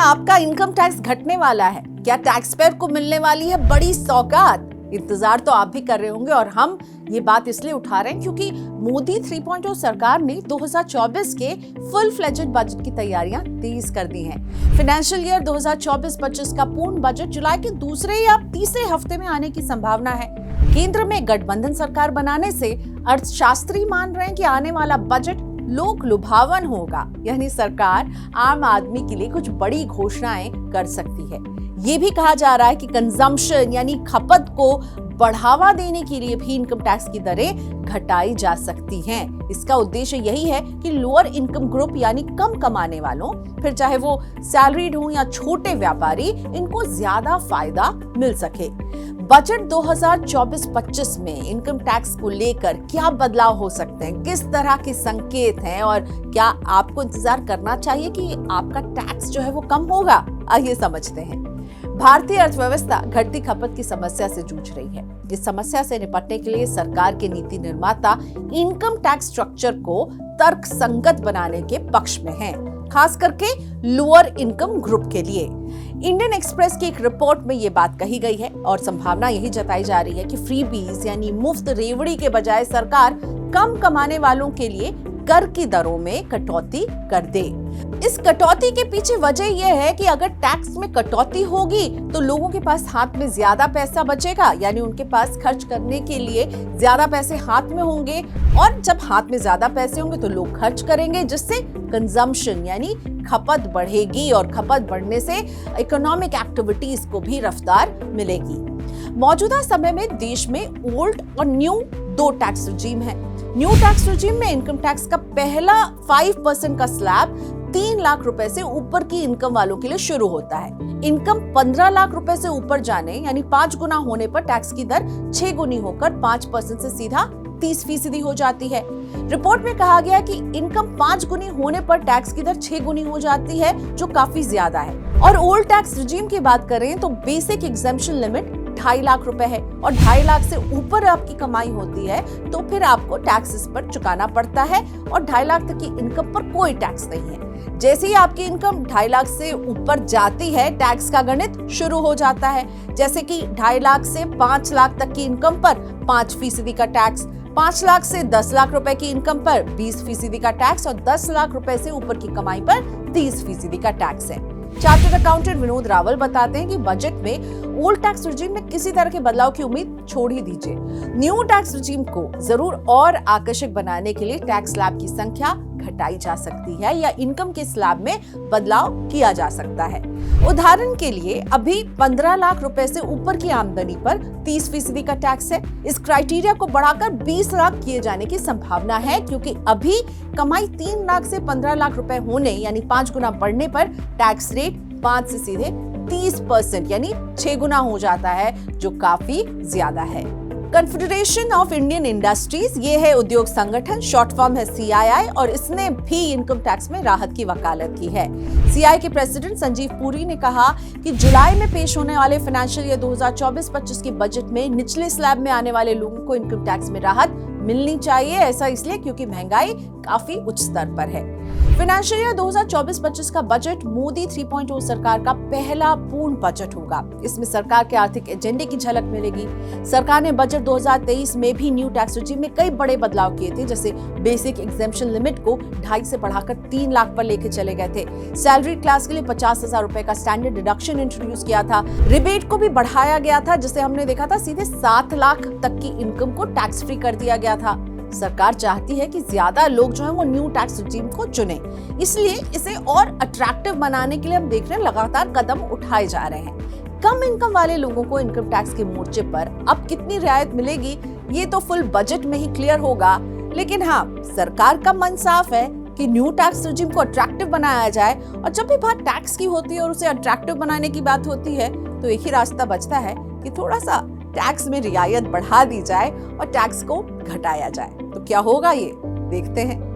आपका income tax घटने वाला है? क्या टैक्स पेयर को मिलने वाली है बड़ी सौगात? इंतजार तो आप भी कर रहे होंगे और हम ये बात इसलिए उठा रहे हैं क्योंकि मोदी 3.0 सरकार ने 2024 के फुल फ्लेजेड बजट की तैयारियां तेज कर दी हैं। फाइनेंशियल ईयर 2024-25 का पूर्ण बजट जुलाई के दूसरे या तीसरे हफ्ते में आने की संभावना है। केंद्र में गठबंधन सरकार बनाने से अर्थशास्त्री मान रहे हैं कि आने वाला बजट लोक लुभावन होगा, यानी सरकार आम आदमी के लिए कुछ बड़ी घोषणाएं कर सकती है। ये भी कहा जा रहा है कि कंजम्पशन यानी खपत को बढ़ावा देने के लिए भी इनकम टैक्स की दरें घटाई जा सकती हैं। इसका उद्देश्य यही है कि लोअर इनकम ग्रुप यानी कम कमाने वालों, फिर चाहे वो सैलरीड हो या छोटे व्यापारी, इनको ज्यादा फायदा मिल सके। बजट 2024-25 में इनकम टैक्स को लेकर क्या बदलाव हो सकते हैं, किस तरह के संकेत हैं और क्या आपको इंतजार करना चाहिए कि आपका टैक्स जो है वो कम होगा? आइए समझते हैं। भारतीय अर्थव्यवस्था घटती खपत की समस्या से जूझ रही है। इस समस्या से निपटने के लिए सरकार के नीति निर्माता इनकम टैक्स स्ट्रक्चर को तर्कसंगत बनाने के पक्ष में हैं, खास करके लोअर इनकम ग्रुप के लिए। इंडियन एक्सप्रेस की एक रिपोर्ट में ये बात कही गई है और संभावना यही जताई जा रही है कि फ्रीबीज यानी मुफ्त रेवड़ी के बजाय सरकार कम कमाने वालों के लिए कर की दरों में कटौती कर दे। इस कटौती के पीछे वजह यह है कि अगर टैक्स में कटौती होगी तो लोगों के पास हाथ में ज्यादा पैसा बचेगा, यानी उनके पास खर्च करने के लिए ज्यादा पैसे हाथ में होंगे, और जब हाथ में ज्यादा पैसे होंगे तो लोग खर्च करेंगे, जिससे कंजम्पशन यानी खपत बढ़ेगी और खपत बढ़ने से इकोनॉमिक एक्टिविटीज को भी रफ्तार मिलेगी। मौजूदा समय में देश में ओल्ड और न्यू दो टैक्स रिजीम है। न्यू टैक्स रिजीम में इनकम टैक्स का पहला 5% का स्लैब 3 लाख रुपए से ऊपर की इनकम वालों के लिए शुरू होता है। इनकम 15 लाख रुपए से ऊपर जाने यानी 5 गुना होने पर टैक्स की दर 6 गुनी होकर 5% से सीधा 30% हो जाती है। रिपोर्ट में कहा गया कि इनकम 5 गुनी होने पर टैक्स की दर 6 गुनी हो जाती है, जो काफी ज्यादा है। और ओल्ड टैक्स रिजीम की बात करें तो बेसिक एग्जेम्पशन लिमिट 2.5 लाख रुपए है और 2.5 लाख से ऊपर आपकी कमाई होती है तो फिर आपको टैक्स इस पर चुकाना पड़ता है और 2.5 लाख तक की इनकम पर कोई टैक्स नहीं है। जैसे ही आपकी इनकम 2.5 लाख से ऊपर जाती है, टैक्स का गणित शुरू हो जाता है। जैसे कि 2.5 लाख से 5 लाख तक की इनकम पर 5% का टैक्स, 5 लाख से 10 लाख रुपए की इनकम पर 20% का टैक्स और 10 लाख रुपए से ऊपर की कमाई पर 30% का टैक्स है। चार्टर्ड अकाउंटेंट विनोद रावल बताते हैं कि बजट में ओल्ड टैक्स रिजीम में किसी तरह के बदलाव की उम्मीद छोड़ ही दीजिए। न्यू टैक्स रिजीम को जरूर और आकर्षक बनाने के लिए टैक्स स्लैब की संख्या घटाई जा सकती है या इनकम के स्लैब में बदलाव किया जा सकता है। उदाहरण के लिए अभी 15 लाख रुपए से ऊपर की आमदनी पर 30% का टैक्स है। इस क्राइटेरिया को बढ़ाकर 20 लाख किए जाने की संभावना है, क्योंकि अभी कमाई 3 लाख से 15 लाख रुपए होने यानी 5 गुना बढ़ने पर टैक्स रेट 5 से सीधे 30% यानी 6 गुना हो जाता है, जो काफी ज्यादा है। कन्फेडरेशन ऑफ इंडियन इंडस्ट्रीज, ये है उद्योग संगठन, शॉर्ट फॉर्म है CII, और इसने भी इनकम टैक्स में राहत की वकालत की है। CII के प्रेसिडेंट संजीव पुरी ने कहा कि जुलाई में पेश होने वाले फाइनेंशियल ईयर 2024-25 के बजट में निचले स्लैब में आने वाले लोगों को इनकम टैक्स में राहत मिलनी चाहिए। ऐसा इसलिए क्योंकि महंगाई काफी उच्च स्तर पर है। फाइनेंशियल ईयर 2024-25 का बजट मोदी 3.0 सरकार का पहला पूर्ण बजट होगा। इसमें सरकार के आर्थिक एजेंडे की झलक मिलेगी। सरकार ने बजट 2023 में भी न्यू टैक्स रिजीम में कई बड़े बदलाव किए थे, जैसे बेसिक एग्जेम्पशन लिमिट को 2.5 से बढ़ाकर 3 लाख पर लेके चले गए थे। सैलरी क्लास के लिए 50,000 रुपए का स्टैंडर्ड डिडक्शन इंट्रोड्यूस किया था। रिबेट को भी बढ़ाया गया था, जिसे हमने देखा था सीधे 7 लाख तक की इनकम को टैक्स फ्री कर दिया गया था। सरकार चाहती है कि ज्यादा लोग जो है वो न्यू टैक्स रिजीम को चुने, इसलिए इसे और अट्रैक्टिव बनाने के लिए हम देख रहे हैं लगातार कदम उठाए जा रहे हैं। कम इनकम वाले लोगों को इनकम टैक्स के मोर्चे पर अब कितनी रियायत मिलेगी, ये तो फुल बजट में ही क्लियर होगा। लेकिन हाँ, सरकार का मन साफ है कि न्यू टैक्स रिजीम को अट्रैक्टिव बनाया जाए, और जब भी बात टैक्स की होती है और उसे अट्रैक्टिव बनाने की बात होती है तो एक ही रास्ता बचता है कि थोड़ा सा टैक्स में रियायत बढ़ा दी जाए और टैक्स को घटाया जाए। तो क्या होगा, ये देखते हैं।